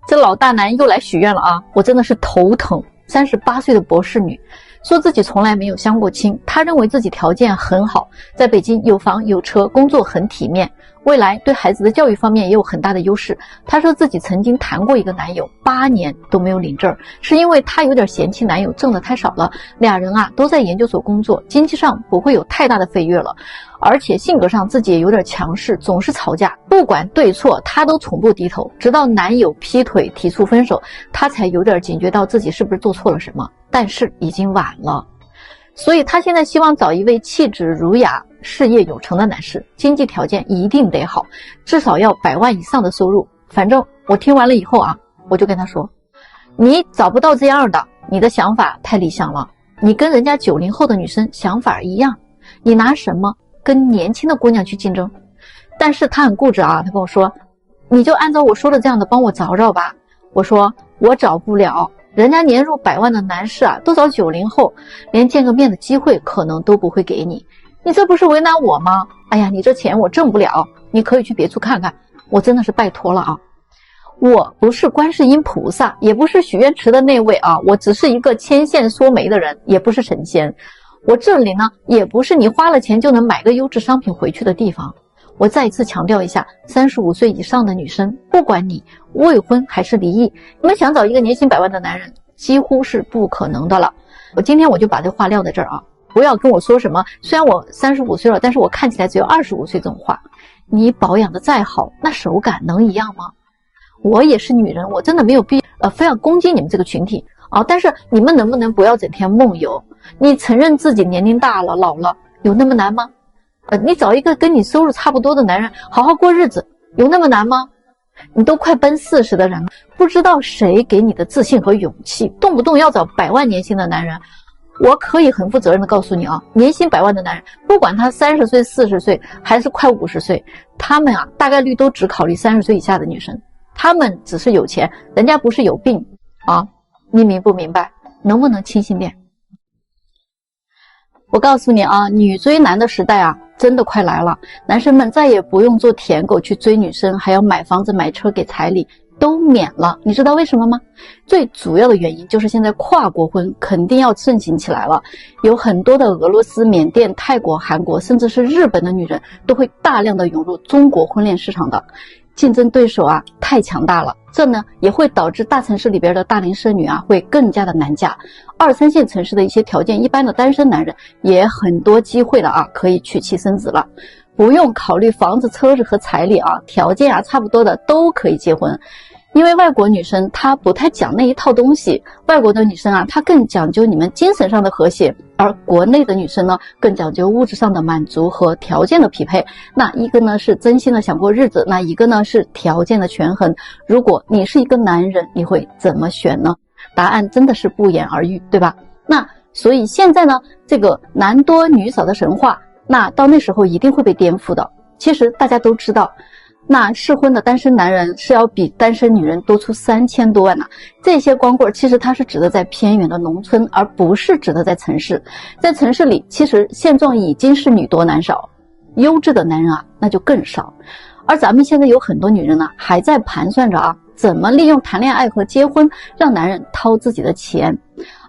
这老大男又来许愿了啊！我真的是头疼。38岁的博士女，说自己从来没有相过亲，她认为自己条件很好，在北京有房有车，工作很体面，未来对孩子的教育方面也有很大的优势。她说自己曾经谈过一个男友，8年都没有领证，是因为她有点嫌弃男友挣得太少了，俩人啊都在研究所工作，经济上不会有太大的飞跃了。而且性格上自己也有点强势，总是吵架，不管对错她都从不低头，直到男友劈腿提出分手，她才有点警觉到自己是不是做错了什么，但是已经晚了。所以她现在希望找一位气质儒雅、事业有成的男士，经济条件一定得好，至少要100万以上的收入。反正我听完了以后啊，我就跟她说，你找不到这样的，你的想法太理想了，你跟人家90后的女生想法一样，你拿什么跟年轻的姑娘去竞争？但是她很固执啊，她跟我说，你就按照我说的这样的帮我找找吧。我说我找不了，人家年入100万的男士啊，都找90后，连见个面的机会可能都不会给你，你这不是为难我吗？哎呀，你这钱我挣不了，你可以去别处看看，我真的是拜托了啊。我不是观世音菩萨，也不是许愿池的那位啊，我只是一个牵线说媒的人，也不是神仙。我这里呢，也不是你花了钱就能买个优质商品回去的地方。我再一次强调一下，35岁以上的女生，不管你未婚还是离异，你们想找一个年薪100万的男人，几乎是不可能的了。今天我就把这话撂在这儿啊，不要跟我说什么，虽然我35岁了，但是我看起来只有25岁这种话。你保养的再好，那手感能一样吗？我也是女人，我真的没有必要非要攻击你们这个群体啊，但是你们能不能不要整天梦游？你承认自己年龄大了老了，有那么难吗？你找一个跟你收入差不多的男人好好过日子，有那么难吗？你都快奔40的人了，不知道谁给你的自信和勇气，动不动要找100万年薪的男人。我可以很负责任的告诉你啊，年薪100万的男人，不管他30岁40岁还是快50岁，他们啊大概率都只考虑30岁以下的女生，他们只是有钱，人家不是有病啊。你明不明白？能不能清醒点？我告诉你啊，女追男的时代啊，真的快来了。男生们再也不用做舔狗去追女生，还要买房子买车给彩礼，都免了。你知道为什么吗？最主要的原因就是现在跨国婚肯定要盛行起来了，有很多的俄罗斯、缅甸、泰国、韩国，甚至是日本的女人都会大量的涌入中国婚恋市场的。竞争对手啊太强大了，这呢也会导致大城市里边的大龄剩女啊会更加的难嫁，2、3线城市的一些条件一般的单身男人也很多机会了啊，可以娶妻生子了，不用考虑房子、车子和彩礼啊，条件啊差不多的都可以结婚。因为外国女生她不太讲那一套东西，外国的女生啊她更讲究你们精神上的和谐，而国内的女生呢更讲究物质上的满足和条件的匹配。那一个呢是真心的想过日子，那一个呢是条件的权衡。如果你是一个男人，你会怎么选呢？答案真的是不言而喻，对吧？那所以现在呢，这个男多女少的神话，那到那时候一定会被颠覆的。其实大家都知道，那适婚的单身男人是要比单身女人多出3000多万呢。这些光棍其实它是指的在偏远的农村，而不是指的在城市。在城市里，其实现状已经是女多男少，优质的男人啊那就更少。而咱们现在有很多女人呢，还在盘算着啊，怎么利用谈恋爱和结婚让男人掏自己的钱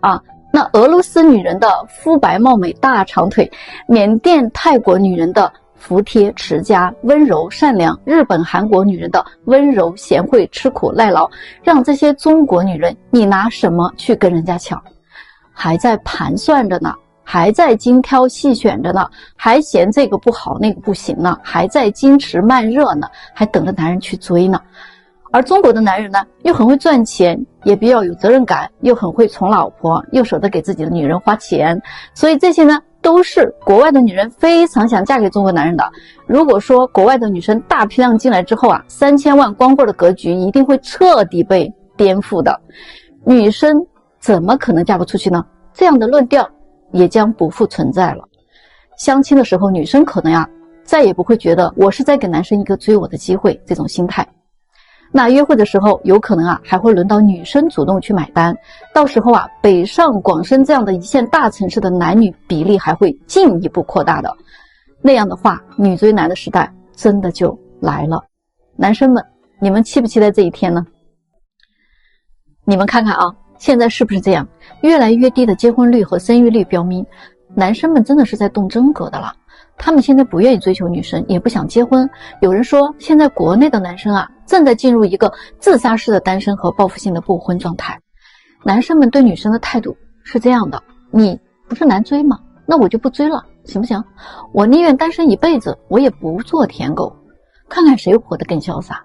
啊。那俄罗斯女人的肤白貌美大长腿，缅甸泰国女人的服帖持家温柔善良，日本韩国女人的温柔贤惠吃苦耐劳，让这些中国女人你拿什么去跟人家抢？还在盘算着呢，还在精挑细选着呢，还嫌这个不好那个不行呢，还在矜持慢热呢，还等着男人去追呢。而中国的男人呢，又很会赚钱，也比较有责任感，又很会宠老婆，又舍得给自己的女人花钱，所以这些呢都是国外的女人非常想嫁给中国男人的。如果说国外的女生大批量进来之后啊，3000万光棍的格局一定会彻底被颠覆的。女生怎么可能嫁不出去呢？这样的论调也将不复存在了。相亲的时候，女生可能呀再也不会觉得我是在给男生一个追我的机会这种心态。那约会的时候，有可能啊还会轮到女生主动去买单，到时候啊北上广深这样的一线大城市的男女比例还会进一步扩大的。那样的话，女追男的时代真的就来了。男生们，你们期不期待这一天呢？你们看看啊，现在是不是这样？越来越低的结婚率和生育率标明，男生们真的是在动真格的了。他们现在不愿意追求女生，也不想结婚。有人说，现在国内的男生啊，正在进入一个自杀式的单身和报复性的不婚状态。男生们对女生的态度是这样的：你不是难追吗？那我就不追了，行不行？我宁愿单身一辈子，我也不做舔狗，看看谁活得更潇洒。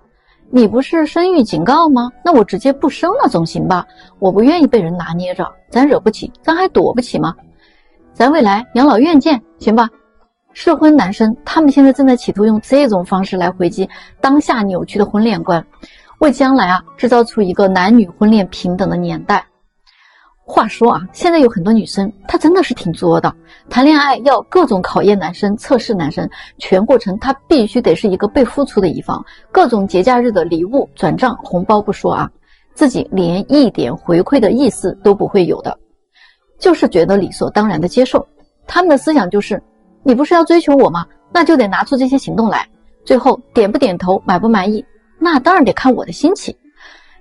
你不是生育警告吗？那我直接不生了总行吧？我不愿意被人拿捏着，咱惹不起，咱还躲不起吗？咱未来养老院见，行吧？适婚男生他们现在正在企图用这种方式来回击当下扭曲的婚恋观，为将来啊制造出一个男女婚恋平等的年代。话说啊，现在有很多女生她真的是挺作的，谈恋爱要各种考验男生，测试男生，全过程她必须得是一个被付出的一方，各种节假日的礼物转账红包不说啊，自己连一点回馈的意思都不会有的，就是觉得理所当然的接受。他们的思想就是你不是要追求我吗？那就得拿出这些行动来，最后点不点头满不满意那当然得看我的心情。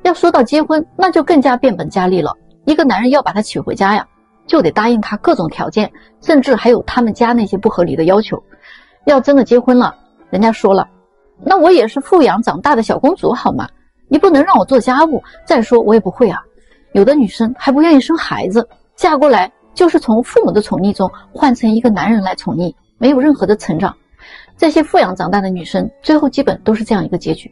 要说到结婚，那就更加变本加厉了，一个男人要把她娶回家呀，就得答应她各种条件，甚至还有他们家那些不合理的要求。要真的结婚了，人家说了，那我也是富养长大的小公主好吗？你不能让我做家务，再说我也不会啊。有的女生还不愿意生孩子，嫁过来就是从父母的宠溺中换成一个男人来宠溺，没有任何的成长。这些富养长大的女生最后基本都是这样一个结局。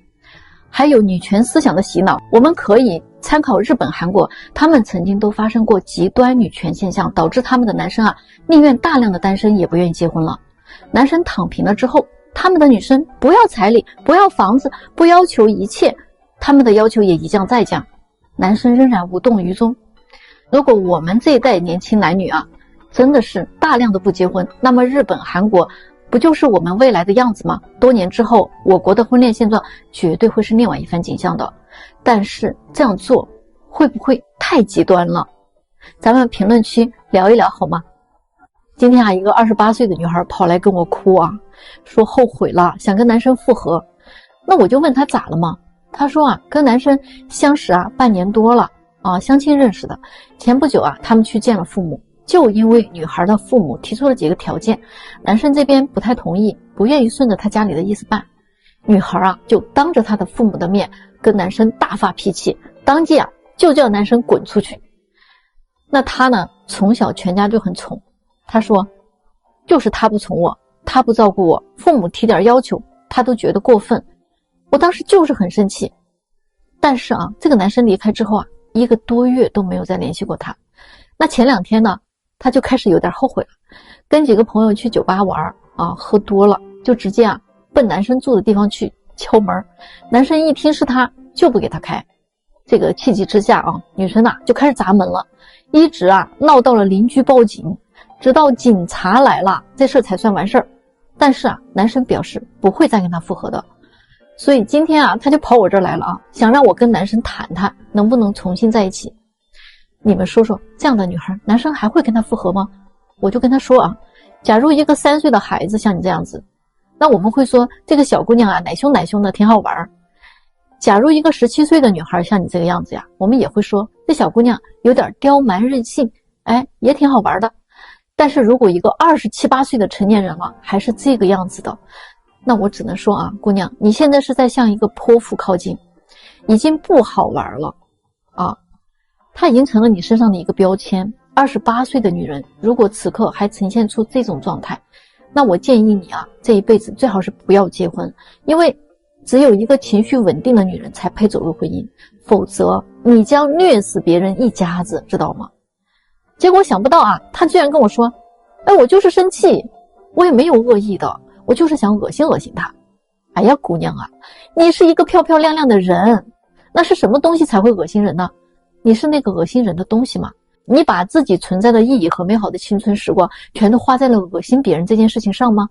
还有女权思想的洗脑，我们可以参考日本、韩国，他们曾经都发生过极端女权现象，导致他们的男生啊宁愿大量的单身也不愿意结婚了。男生躺平了之后，他们的女生不要彩礼，不要房子，不要求一切，他们的要求也一降再降，男生仍然无动于衷。如果我们这一代年轻男女啊真的是大量的不结婚，那么日本、韩国不就是我们未来的样子吗？多年之后，我国的婚恋现状绝对会是另外一番景象的。但是这样做会不会太极端了？咱们评论区聊一聊好吗？今天啊，一个28岁的女孩跑来跟我哭啊，说后悔了，想跟男生复合。那我就问她咋了嘛？她说啊，跟男生相识啊半年多了啊，相亲认识的。前不久啊，他们去见了父母。就因为女孩的父母提出了几个条件，男生这边不太同意，不愿意顺着他家里的意思办。女孩啊就当着他的父母的面跟男生大发脾气，当即啊就叫男生滚出去。那他呢，从小全家就很宠，他说就是他不宠我，他不照顾我，父母提点要求他都觉得过分。我当时就是很生气。但是啊，这个男生离开之后啊，1个多月都没有再联系过他。那前2天呢，他就开始有点后悔了，跟几个朋友去酒吧玩啊，喝多了就直接啊奔男生住的地方去敲门。男生一听是他就不给他开，这个气急之下啊，女生啊就开始砸门了，一直啊闹到了邻居报警，直到警察来了，这事才算完事儿。但是啊，男生表示不会再跟他复合的，所以今天啊他就跑我这儿来了啊，想让我跟男生谈谈能不能重新在一起。你们说说，这样的女孩男生还会跟她复合吗？我就跟他说啊，假如一个3岁的孩子像你这样子，那我们会说这个小姑娘啊奶凶奶凶的挺好玩。假如一个17岁的女孩像你这个样子呀，我们也会说这小姑娘有点刁蛮任性，哎，也挺好玩的。但是如果一个27、8岁的成年人了还是这个样子的，那我只能说啊，姑娘你现在是在向一个泼妇靠近，已经不好玩了啊。它已经成了你身上的一个标签。28岁的女人如果此刻还呈现出这种状态，那我建议你啊，这一辈子最好是不要结婚，因为只有一个情绪稳定的女人才配走入婚姻，否则你将虐死别人一家子，知道吗？结果想不到啊，他居然跟我说，哎，我就是生气，我也没有恶意的，我就是想恶心恶心他。哎呀，姑娘啊，你是一个漂漂亮亮的人，那是什么东西才会恶心人呢？你是那个恶心人的东西吗？你把自己存在的意义和美好的青春时光全都花在了恶心别人这件事情上吗？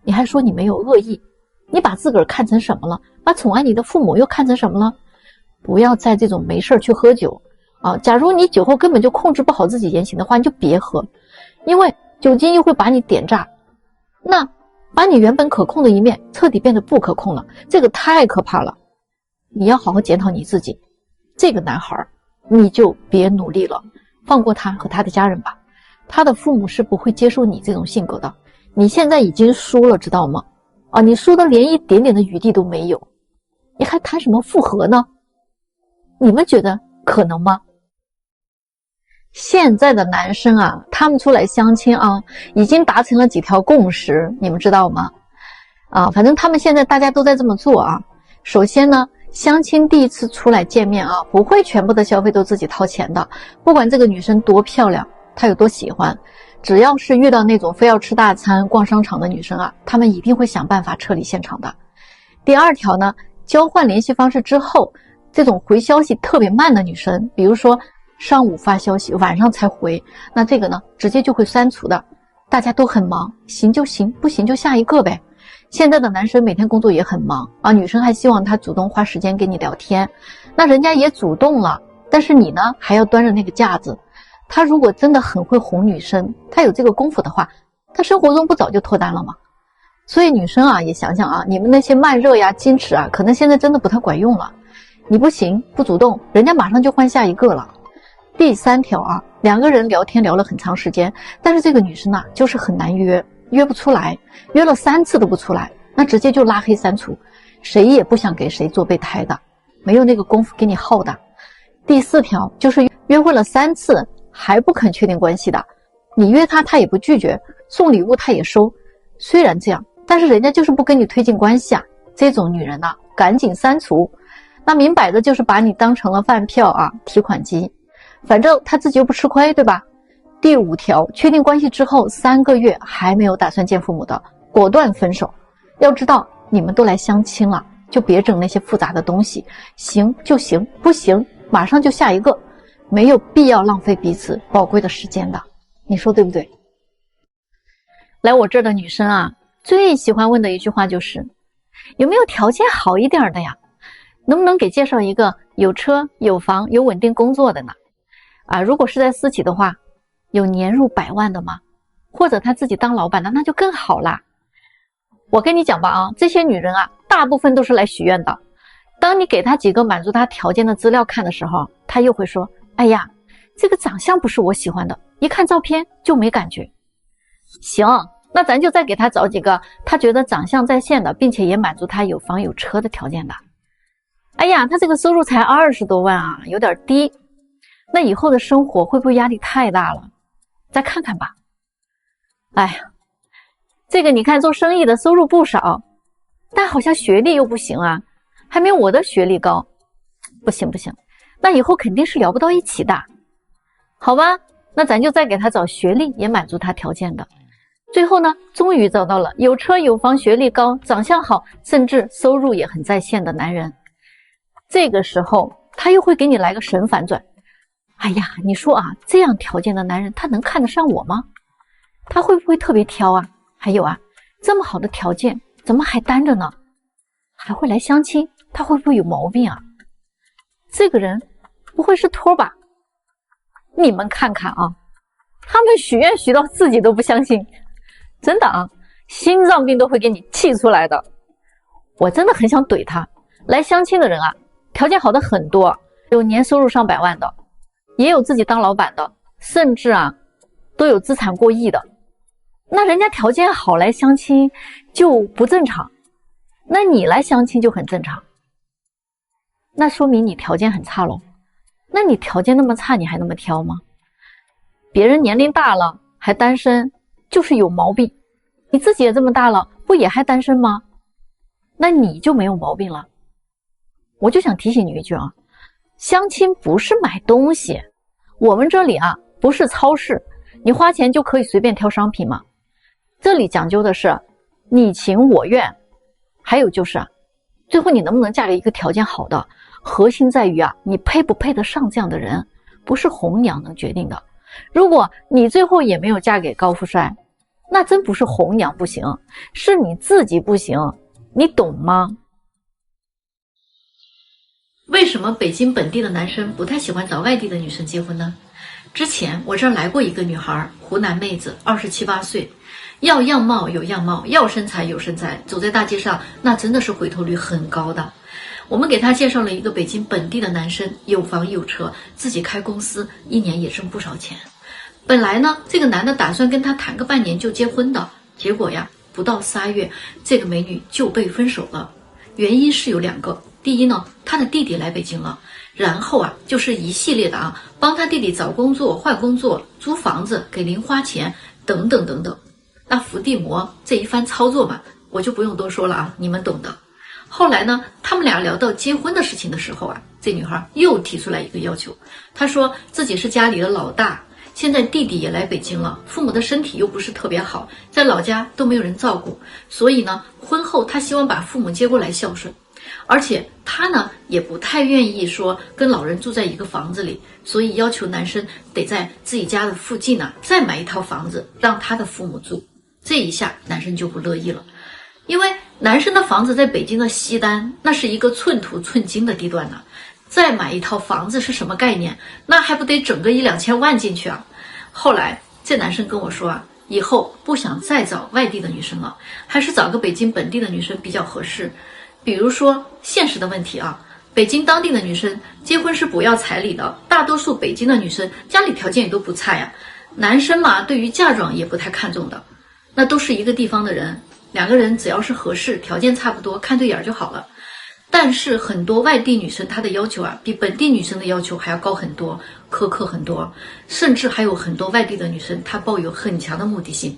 你还说你没有恶意，你把自个儿看成什么了？把宠爱你的父母又看成什么了？不要在这种没事去喝酒啊！假如你酒后根本就控制不好自己言行的话，你就别喝，因为酒精又会把你点炸，那把你原本可控的一面彻底变得不可控了，这个太可怕了。你要好好检讨你自己。这个男孩你就别努力了，放过他和他的家人吧。他的父母是不会接受你这种性格的。你现在已经输了，知道吗？你输的连一点点的余地都没有，你还谈什么复合呢？你们觉得可能吗？现在的男生啊，他们出来相亲啊，已经达成了几条共识，你们知道吗？反正他们现在大家都在这么做啊。首先呢，相亲第一次出来见面啊，不会全部的消费都自己掏钱的，不管这个女生多漂亮，她有多喜欢，只要是遇到那种非要吃大餐、逛商场的女生啊，他们一定会想办法撤离现场的。第二条呢，交换联系方式之后，这种回消息特别慢的女生，比如说上午发消息，晚上才回，那这个呢，直接就会删除的。大家都很忙，行就行，不行就下一个呗。现在的男生每天工作也很忙啊，女生还希望他主动花时间跟你聊天，那人家也主动了，但是你呢，还要端着那个架子。他如果真的很会哄女生，他有这个功夫的话，他生活中不早就脱单了吗？所以女生啊，也想想啊，你们那些慢热呀、矜持啊，可能现在真的不太管用了。你不行，不主动，人家马上就换下一个了。第三条啊，两个人聊天聊了很长时间，但是这个女生啊，就是很难约不出来，约了3次都不出来，那直接就拉黑删除，谁也不想给谁做备胎的，没有那个功夫给你耗的。第4条就是约会了3次还不肯确定关系的，你约他他也不拒绝，送礼物他也收，虽然这样，但是人家就是不跟你推进关系啊，这种女人啊，赶紧删除。那明摆着就是把你当成了饭票啊，提款机，反正他自己又不吃亏，对吧？第5条，确定关系之后3个月还没有打算见父母的，果断分手。要知道你们都来相亲了，就别整那些复杂的东西，行就行，不行马上就下一个，没有必要浪费彼此宝贵的时间的，你说对不对？来我这儿的女生啊，最喜欢问的一句话就是，有没有条件好一点的呀？能不能给介绍一个有车有房有稳定工作的呢？如果是在私企的话，有年入100万的吗？或者他自己当老板的，那就更好啦。我跟你讲吧啊，这些女人啊，大部分都是来许愿的。当你给她几个满足她条件的资料看的时候，她又会说，哎呀，这个长相不是我喜欢的，一看照片就没感觉。行，那咱就再给她找几个她觉得长相在线的，并且也满足她有房有车的条件的。哎呀，他这个收入才20多万啊，有点低，那以后的生活会不会压力太大了？再看看吧。哎呀，这个你看做生意的收入不少，但好像学历又不行啊，还没有我的学历高。不行，那以后肯定是聊不到一起的。好吧，那咱就再给他找学历也满足他条件的。最后呢，终于找到了有车有房、学历高、长相好，甚至收入也很在线的男人。这个时候他又会给你来个神反转。哎呀，你说啊，这样条件的男人他能看得上我吗？他会不会特别挑啊？还有啊，这么好的条件怎么还单着呢？还会来相亲，他会不会有毛病啊？这个人不会是托吧？你们看看啊，他们许愿许到自己都不相信，真的啊，心脏病都会给你气出来的。我真的很想怼他，来相亲的人啊，条件好的很多，有年收入上100万的，也有自己当老板的，甚至啊都有资产过亿的。那人家条件好来相亲就不正常，那你来相亲就很正常，那说明你条件很差咯。那你条件那么差，你还那么挑吗？别人年龄大了还单身就是有毛病，你自己也这么大了，不也还单身吗？那你就没有毛病了。我就想提醒你一句啊，相亲不是买东西，我们这里啊不是超市，你花钱就可以随便挑商品吗？这里讲究的是你情我愿，还有就是最后你能不能嫁给一个条件好的，核心在于你配不配得上这样的人，不是红娘能决定的。如果你最后也没有嫁给高富帅，那真不是红娘不行，是你自己不行，你懂吗？为什么北京本地的男生不太喜欢找外地的女生结婚呢？之前我这儿来过一个女孩，湖南妹子，27、28岁，要样貌有样貌，要身材有身材，走在大街上那真的是回头率很高的。我们给他介绍了一个北京本地的男生，有房有车，自己开公司，一年也挣不少钱。本来呢，这个男的打算跟他谈个半年就结婚的，结果呀，不到3月，这个美女就被分手了。原因是有2个，第一呢，他的弟弟来北京了，然后啊，就是一系列的帮他弟弟找工作、换工作、租房子、给零花钱等等等等。那伏地魔这一番操作嘛，我就不用多说了你们懂的。后来呢，他们俩聊到结婚的事情的时候这女孩又提出来一个要求，她说自己是家里的老大，现在弟弟也来北京了，父母的身体又不是特别好，在老家都没有人照顾，所以呢，婚后她希望把父母接过来孝顺。而且她呢也不太愿意说跟老人住在一个房子里，所以要求男生得在自己家的附近再买一套房子让他的父母住。这一下男生就不乐意了，因为男生的房子在北京的西单，那是一个寸土寸金的地段再买一套房子是什么概念？那还不得整个1-2千万进去后来这男生跟我说以后不想再找外地的女生了，还是找个北京本地的女生比较合适。比如说现实的问题北京当地的女生结婚是不要彩礼的，大多数北京的女生家里条件也都不差呀，男生嘛对于嫁妆也不太看重的，那都是一个地方的人，2个人只要是合适，条件差不多，看对眼就好了。但是很多外地女生她的要求比本地女生的要求还要高很多，苛刻很多，甚至还有很多外地的女生她抱有很强的目的性，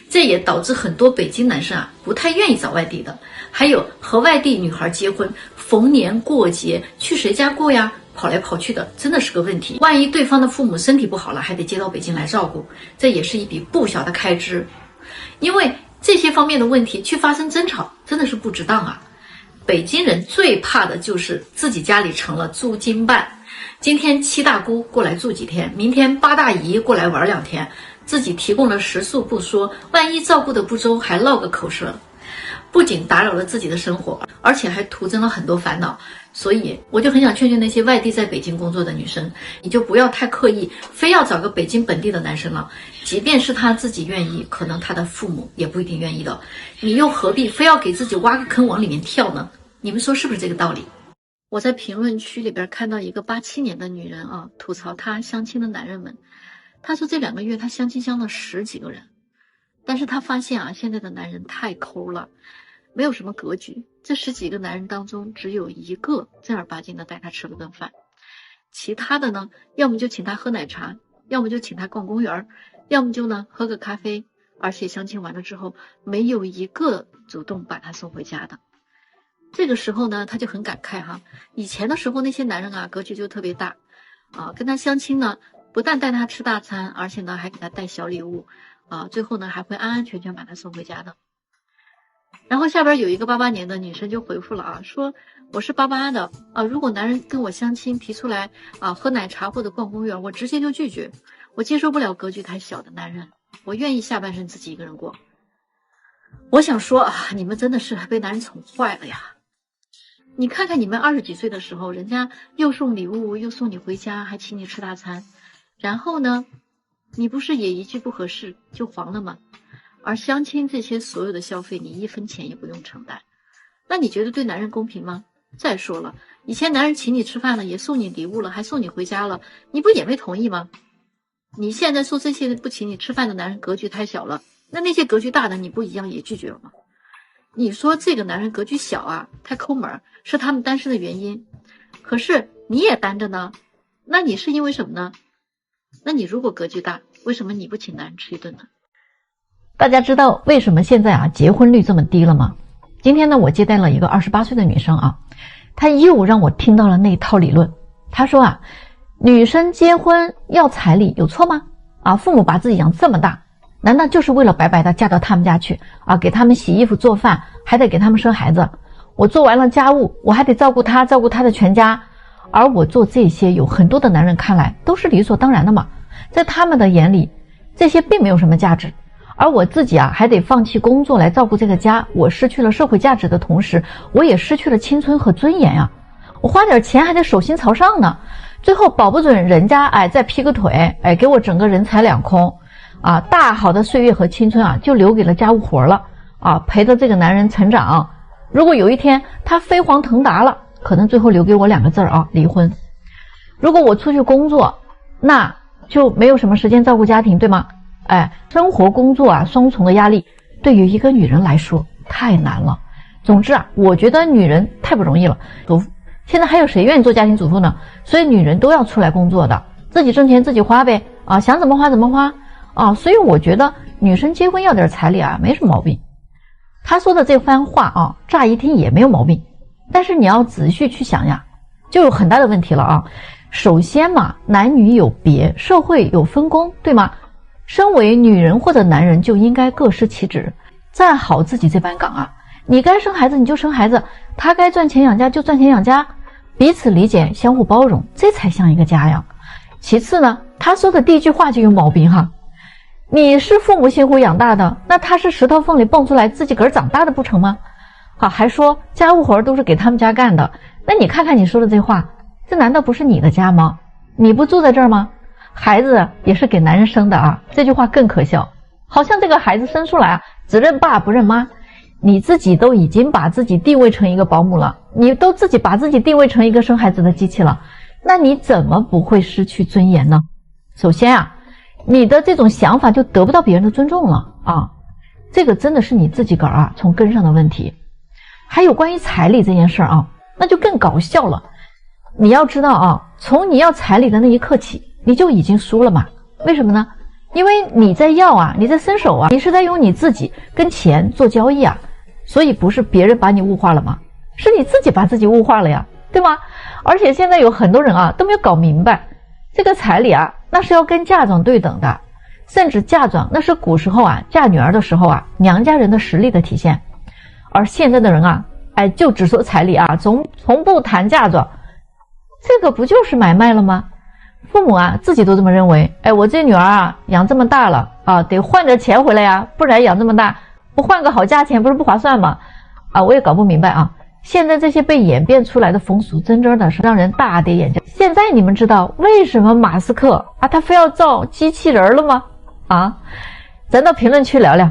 这也导致很多北京男生不太愿意找外地的。还有和外地女孩结婚，逢年过节去谁家过呀，跑来跑去的，真的是个问题。万一对方的父母身体不好了，还得接到北京来照顾，这也是一笔不小的开支。因为这些方面的问题去发生争吵，真的是不值当北京人最怕的就是自己家里成了租金办，今天7大姑过来住几天，明天8大姨过来玩2天，自己提供了食宿不说，万一照顾的不周还落个口舌，不仅打扰了自己的生活，而且还徒增了很多烦恼。所以我就很想劝劝那些外地在北京工作的女生，你就不要太刻意非要找个北京本地的男生了，即便是他自己愿意，可能他的父母也不一定愿意的，你又何必非要给自己挖个坑往里面跳呢？你们说是不是这个道理？我在评论区里边看到一个87年的女人吐槽她相亲的男人们。她说这2个月她相亲相了10几个人，但是她发现现在的男人太抠了，没有什么格局。这10几个男人当中，只有1个正儿八经的带她吃了顿饭，其他的呢，要么就请她喝奶茶，要么就请她逛公园，要么就喝个咖啡，而且相亲完了之后，没有一个主动把她送回家的。这个时候呢，他就很感慨以前的时候那些男人格局就特别大跟他相亲呢，不但带他吃大餐，而且呢还给他带小礼物最后呢还会安安全全把他送回家的。然后下边有一个88年的女生就回复了说我是88的如果男人跟我相亲提出来喝奶茶或者逛公园，我直接就拒绝，我接受不了格局太小的男人，我愿意下半生自己一个人过。我想说你们真的是被男人宠坏了呀。你看看你们20几岁的时候，人家又送礼物，又送你回家，还请你吃大餐，然后呢，你不是也一句不合适就黄了吗？而相亲这些所有的消费，你1分钱也不用承担，那你觉得对男人公平吗？再说了，以前男人请你吃饭了，也送你礼物了，还送你回家了，你不也没同意吗？你现在说这些不请你吃饭的男人格局太小了，那些格局大的你不一样也拒绝了吗？你说这个男人格局小太抠门，是他们单身的原因，可是你也单着呢，那你是因为什么呢？那你如果格局大，为什么你不请男人吃一顿呢？大家知道为什么现在结婚率这么低了吗？今天呢，我接待了一个28岁的女生她又让我听到了那一套理论。她说女生结婚要彩礼有错吗？父母把自己养这么大，难道就是为了白白的嫁到他们家去给他们洗衣服做饭，还得给他们生孩子？我做完了家务，我还得照顾他的全家，而我做这些有很多的男人看来都是理所当然的嘛，在他们的眼里这些并没有什么价值，而我自己还得放弃工作来照顾这个家，我失去了社会价值的同时，我也失去了青春和尊严我花点钱还得手心朝上呢，最后保不准人家再劈个腿给我整个人财两空大好的岁月和青春就留给了家务活了陪着这个男人成长。如果有一天他飞黄腾达了可能最后留给我2个字啊，离婚。如果我出去工作，那就没有什么时间照顾家庭，对吗？生活工作啊，双重的压力对于一个女人来说太难了。总之啊，我觉得女人太不容易了。现在还有谁愿意做家庭主妇呢？所以女人都要出来工作的，自己挣钱自己花呗啊，想怎么花怎么花啊。所以我觉得女生结婚要点彩礼啊，没什么毛病。他说的这番话啊，乍一听也没有毛病，但是你要仔细去想呀，就有很大的问题了啊。首先嘛，男女有别，社会有分工，对吗？身为女人或者男人就应该各司其职，站好自己这班岗啊。你该生孩子你就生孩子，他该赚钱养家就赚钱养家，彼此理解，相互包容，这才像一个家呀。其次呢，他说的第一句话就有毛病哈。你是父母辛苦养大的，那他是石头缝里蹦出来自己个儿长大的不成吗？好，还说家务活都是给他们家干的，那你看看你说的这话，这难道不是你的家吗？你不住在这儿吗？孩子也是给男人生的啊，这句话更可笑，好像这个孩子生出来啊，只认爸不认妈。你自己都已经把自己定位成一个保姆了，你都自己把自己定位成一个生孩子的机器了，那你怎么不会失去尊严呢？首先啊，你的这种想法就得不到别人的尊重了啊，这个真的是你自己个儿啊从根上的问题。还有关于彩礼这件事啊，那就更搞笑了。你要知道啊，从你要彩礼的那一刻起，你就已经输了嘛。为什么呢？因为你在要啊，你在伸手啊，你是在用你自己跟钱做交易啊，所以不是别人把你物化了吗？是你自己把自己物化了呀，对吗？而且现在有很多人啊都没有搞明白，这个彩礼啊那是要跟嫁妆对等的，甚至嫁妆那是古时候啊嫁女儿的时候啊娘家人的实力的体现，而现在的人啊就只说彩礼啊，从不谈嫁妆，这个不就是买卖了吗？父母啊自己都这么认为，我这女儿啊养这么大了啊，得换点钱回来呀，不然养这么大不换个好价钱不是不划算吗？我也搞不明白啊，现在这些被演变出来的风俗真的是让人大跌眼镜。现在你们知道为什么马斯克他非要造机器人了吗？咱到评论区聊聊。